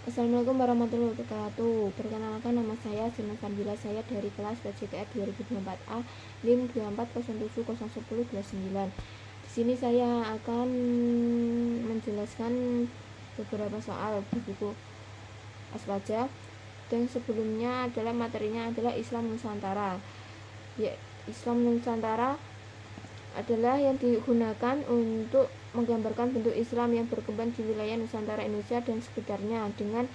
Assalamualaikum warahmatullahi wabarakatuh. Perkenalkan, nama saya Sina Fandila. Saya dari kelas PJKR 2024A NIM 2407011029. Di sini saya akan menjelaskan beberapa soal di buku Aswaja. Dan sebelumnya adalah materinya adalah Islam Nusantara. Ya, Islam Nusantara adalah yang digunakan untuk menggambarkan bentuk Islam yang berkembang di wilayah Nusantara Indonesia dan sekitarnya dengan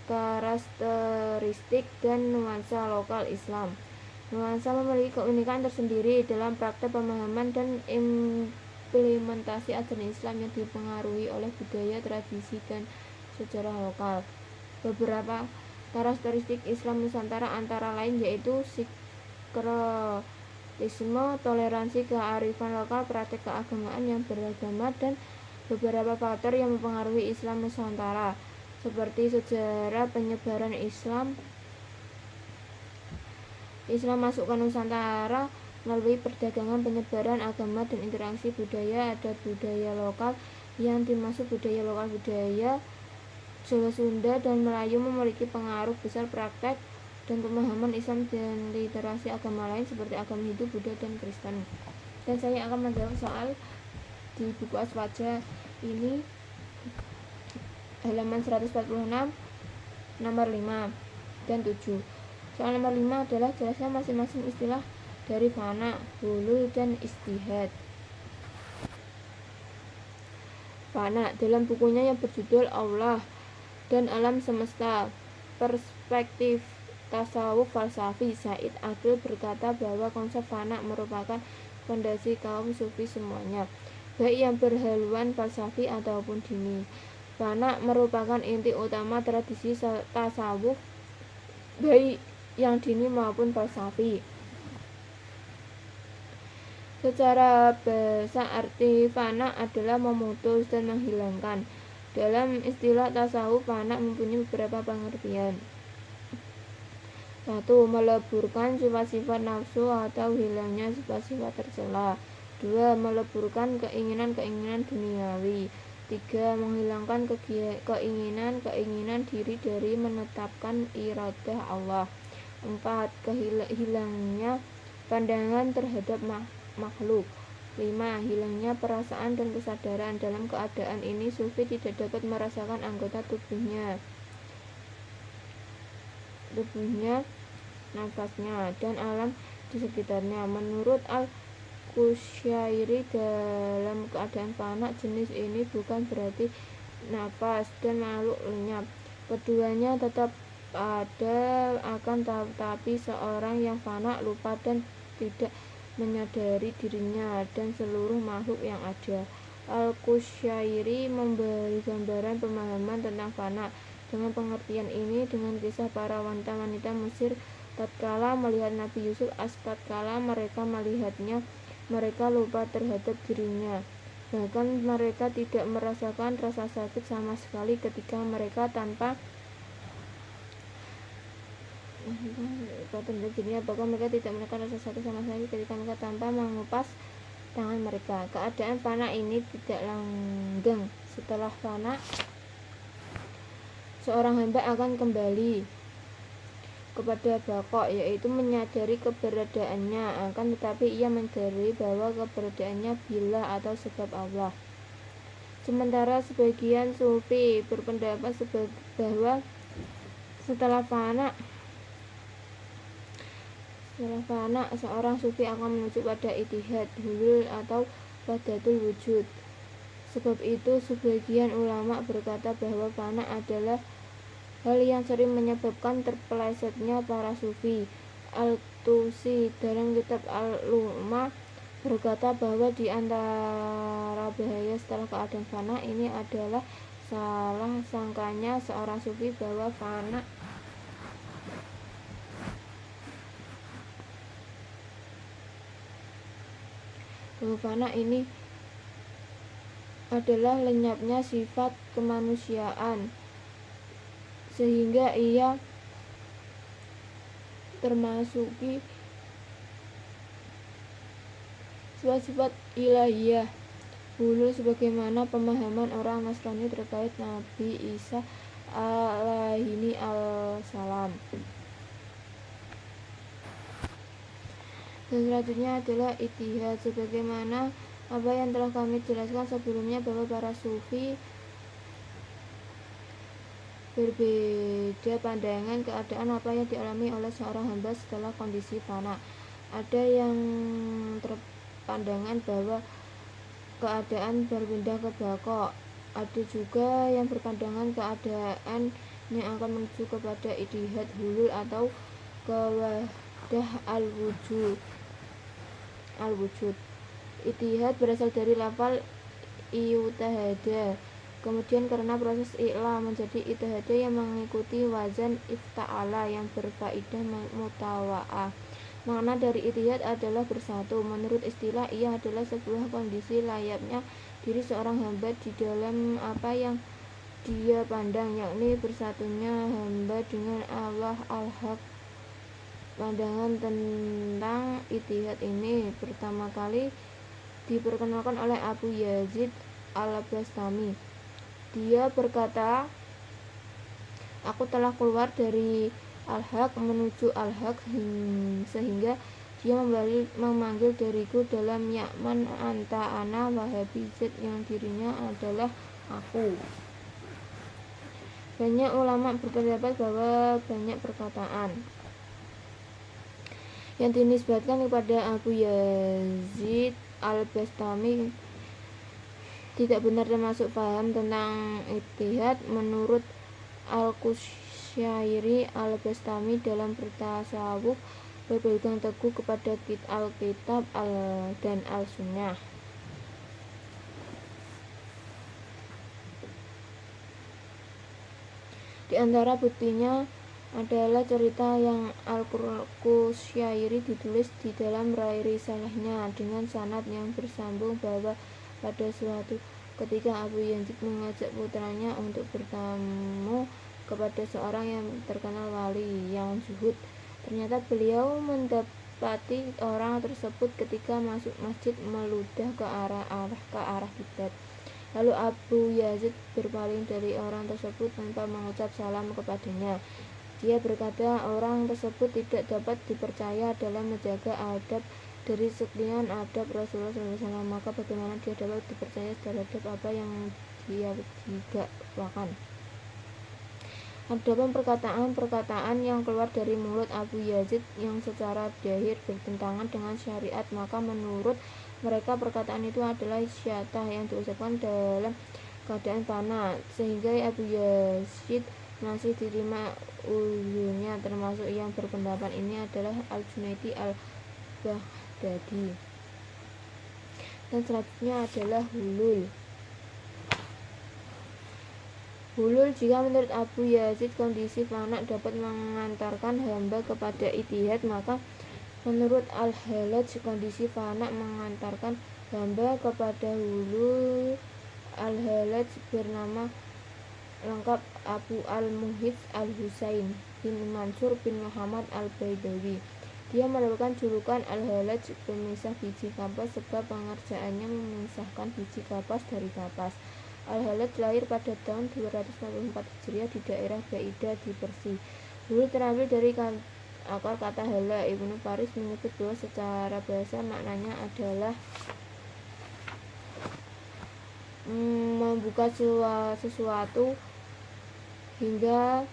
karakteristik dan nuansa lokal Islam. Nuansa memiliki keunikan tersendiri dalam praktek pemahaman dan implementasi ajaran Islam yang dipengaruhi oleh budaya, tradisi, dan sejarah lokal. Beberapa karakteristik Islam Nusantara antara lain yaitu toleransi, kearifan lokal, praktek keagamaan yang beragama, dan beberapa faktor yang mempengaruhi Islam Nusantara seperti sejarah penyebaran Islam masuk ke Nusantara melalui perdagangan, penyebaran agama, dan interaksi budaya. Ada budaya lokal yang dimaksud budaya lokal budaya Jawa, Sunda, dan Melayu memiliki pengaruh besar praktek dan pemahaman Islam dan literasi agama lain seperti agama Hindu, Buddha, dan Kristen. Dan saya akan menjawab soal di buku Aswaja ini halaman 146 nomor 5 dan 7. Soal nomor 5 adalah jelaskan masing-masing istilah dari fana, hulul, dan istihad. Fana dalam bukunya yang berjudul Allah dan Alam Semesta, Perspektif Tasawuf Falsafi, Said Aqil berkata bahwa konsep fana merupakan fondasi kaum sufi semuanya, baik yang berhaluan falsafi ataupun dini. Fana merupakan inti utama tradisi tasawuf, baik yang dini maupun falsafi. Secara bahasa arti fana adalah memutus dan menghilangkan. Dalam istilah tasawuf, fana mempunyai beberapa pengertian. 1. Meleburkan sifat-sifat nafsu atau hilangnya sifat-sifat tercela. 2. Meleburkan keinginan-keinginan duniawi. 3. Menghilangkan keinginan diri dari menetapkan iradah Allah. 4. Hilangnya pandangan terhadap makhluk. 5. Hilangnya perasaan dan kesadaran. Dalam keadaan ini, sufi tidak dapat merasakan anggota tubuhnya, nafasnya, dan alam di sekitarnya. Menurut Al-Kusyairi, dalam keadaan fana, jenis ini bukan berarti nafas dan makhluk lenyap. Keduanya tetap ada, akan tetapi seorang yang fana lupa dan tidak menyadari dirinya dan seluruh makhluk yang ada. Al-Kusyairi memberi gambaran pemahaman tentang fana dengan pengertian ini dengan kisah para wanita-wanita Mesir tatkala melihat Nabi Yusuf. Tatkala mereka melihatnya, mereka lupa terhadap dirinya. Bahkan mereka tidak merasakan rasa sakit sama sekali ketika mereka tanpa dirinya. Bahkan mereka tidak merasakan rasa sakit sama sekali ketika mereka tanpa mengupas tangan mereka. Keadaan fana ini tidak langgeng. Setelah fana, seorang hamba akan kembali kepada bakok, yaitu menyadari keberadaannya, akan tetapi ia menyadari bahwa keberadaannya bila atau sebab Allah. Sementara sebagian sufi berpendapat bahwa setelah fana seorang sufi akan menuju pada ittihad, hulul, atau wahdatul wujud. Sebab itu sebagian ulama berkata bahwa fana adalah hal yang sering menyebabkan terpelesetnya para sufi. Al-Tusi dalam kitab Al-Lumah berkata bahwa di antara bahaya setelah keadaan fana ini adalah salah sangkanya seorang sufi bahwa fana ini adalah lenyapnya sifat kemanusiaan, sehingga ia termasuki sifat-sifat ilahiyah. Hulul sebagaimana pemahaman orang Nasrani terkait Nabi Isa alaihini al-salam. Dan selanjutnya adalah ittihad, sebagaimana apa yang telah kami jelaskan sebelumnya bahwa para sufi berbeda pandangan keadaan apa yang dialami oleh seorang hamba setelah kondisi fana. Ada yang terpandangan bahwa keadaan berpindah ke bako. Ada juga yang berpandangan keadaan yang akan menuju kepada ittihad hulul atau kewadah al-wujud. Ittihad berasal dari lafal iutahada, kemudian karena proses i'la menjadi ittihada yang mengikuti wazan ifta'ala yang berfaidah mutawa'ah. Makna dari ittihad adalah bersatu. Menurut istilah, ia adalah sebuah kondisi layaknya diri seorang hamba di dalam apa yang dia pandang, yakni bersatunya hamba dengan Allah al-Haq. Pandangan tentang ittihad ini pertama kali diperkenalkan oleh Abu Yazid al-Bastami. Dia berkata, aku telah keluar dari al-Haq menuju al-Haq sehingga dia memanggil diriku dalam Ya'man anta ana wahabi zat yang dirinya adalah aku. Banyak ulama berpendapat bahwa banyak perkataan yang dinisbatkan kepada Abu Yazid al-Bastami tidak benar termasuk paham tentang ittihad. Menurut Al-Kusyairi al-Bastami dalam bertasawuf berpegang teguh kepada Alkitab dan Al-Sunnah. Di antara buktinya adalah cerita yang Al-Kusyairi ditulis di dalam risalahnya dengan sanad yang bersambung bahwa pada suatu ketika Abu Yazid mengajak putranya untuk bertamu kepada seorang yang terkenal wali yang zuhud. Ternyata beliau mendapati orang tersebut ketika masuk masjid meludah ke arah kiblat. Lalu Abu Yazid berpaling dari orang tersebut tanpa mengucap salam kepadanya. Dia berkata, orang tersebut tidak dapat dipercaya dalam menjaga adab dari sekian adab Rasulullah SAW, maka bagaimana dia dapat dipercaya terhadap apa yang dia tidakwakan. Adapun perkataan yang keluar dari mulut Abu Yazid yang secara zahir bertentangan dengan syariat, maka menurut mereka perkataan itu adalah syatah yang diucapkan dalam keadaan fana, sehingga Abu Yazid masih diterima ulumnya. Termasuk yang berpendapat ini adalah Al-Junaidi al-Baghdadi. Dan selanjutnya adalah hulul. Hulul, jika menurut Abu Yazid kondisi fana dapat mengantarkan hamba kepada ittihad, maka menurut Al-Halaj kondisi fana mengantarkan hamba kepada hulul. Al-Halaj bernama lengkap Abu al-Muhidz al-Husain bin Mansur bin Muhammad al-Baidawi. Dia mendapatkan julukan Al-Halaj, pemisah biji kapas, sebab pengerjaannya memisahkan biji kapas dari kapas. Al-Halaj lahir pada tahun 244 Hijriah di daerah Baida di Persia. Hulul terambil dari akar kata hala. Ibnu Faris menyebut bahwa secara bahasa maknanya adalah membuka sesuatu hingga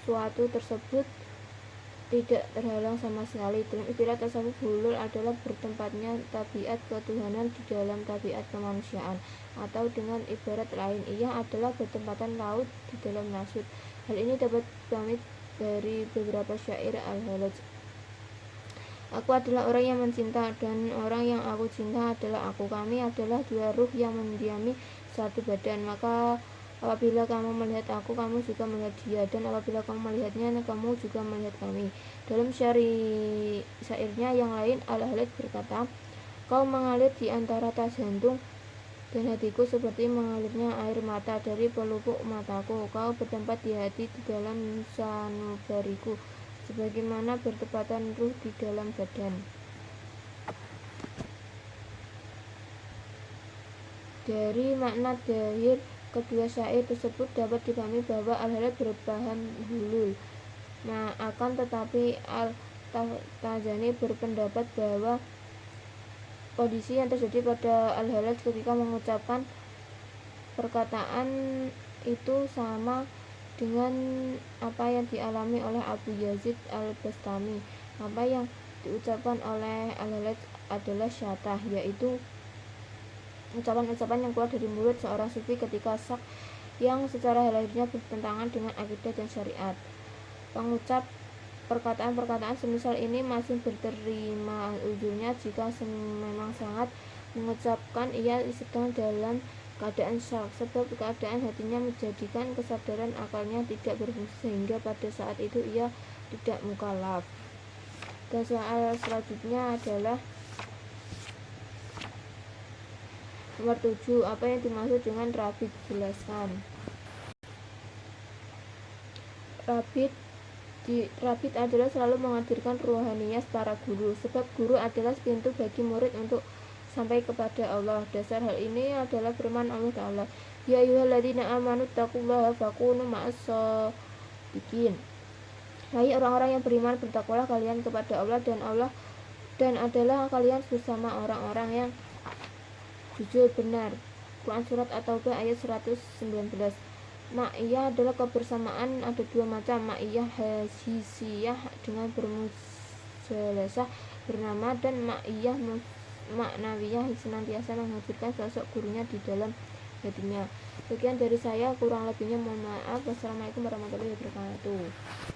suatu tersebut tidak terhalang sama sekali. Dalam istilah tasawuf, hulul adalah bertempatnya tabiat ketuhanan di dalam tabiat kemanusiaan, atau dengan ibarat lain, ia adalah bertempatan laut di dalam nasut. Hal ini dapat kami dari beberapa syair Al-Halaj. Aku adalah orang yang mencinta, dan orang yang aku cinta adalah aku. Kami adalah dua ruh yang mendiami satu badan. Maka apabila kamu melihat aku, kamu juga melihat dia, dan apabila kamu melihatnya, kamu juga melihat kami. Dalam syairnya yang lain, Al-Halaj berkata, kau mengalir di antara tas jantung dan hatiku seperti mengalirnya air mata dari pelupuk mataku. Kau bertempat di hati di dalam sanubariku, sebagaimana bertepatan ruh di dalam badan. Dari makna zahir kedua syair tersebut dapat dipahami bahwa al-halal berbahan hulul. Nah, akan tetapi Al-Tazani berpendapat bahwa kondisi yang terjadi pada al-halal ketika mengucapkan perkataan itu sama dengan apa yang dialami oleh Abu Yazid al-Bastami. Apa yang diucapkan oleh al-halal adalah syatah, yaitu ucapan-ucapan yang keluar dari mulut seorang sufi ketika sak yang secara lahirnya bertentangan dengan akidah dan syariat. Pengucap perkataan-perkataan semisal ini masih berterima uzurnya jika memang sangat mengucapkan ia sedang dalam keadaan syak, sebab keadaan hatinya menjadikan kesadaran akalnya tidak berfungsi sehingga pada saat itu ia tidak mukallaf. Dan soal selanjutnya adalah nomor 7. Apa yang dimaksud dengan rabit? Jelaskan. Rabit adalah selalu menghadirkan ruhaniyah para guru, sebab guru adalah pintu bagi murid untuk sampai kepada Allah. Dasar hal ini adalah firman Allah Ta'ala, Ya ayyuhalladzina amanu taqullaha fakunu ma'as-shadiqin. Hai orang-orang yang beriman, bertakwalah kalian kepada Allah dan adalah kalian bersama orang-orang yang jujur benar. Quran Surat At-Taubah ayat 119. Ma'iyah adalah kebersamaan, ada dua macam. Ma'iyah hasisiyah dengan bermujalasah bernama, dan ma'iyah maknawiyah senantiasa menghadirkan sosok gurunya di dalam hatinya. Sekian dari saya, kurang lebihnya mohon maaf. Wassalamualaikum warahmatullahi wabarakatuh.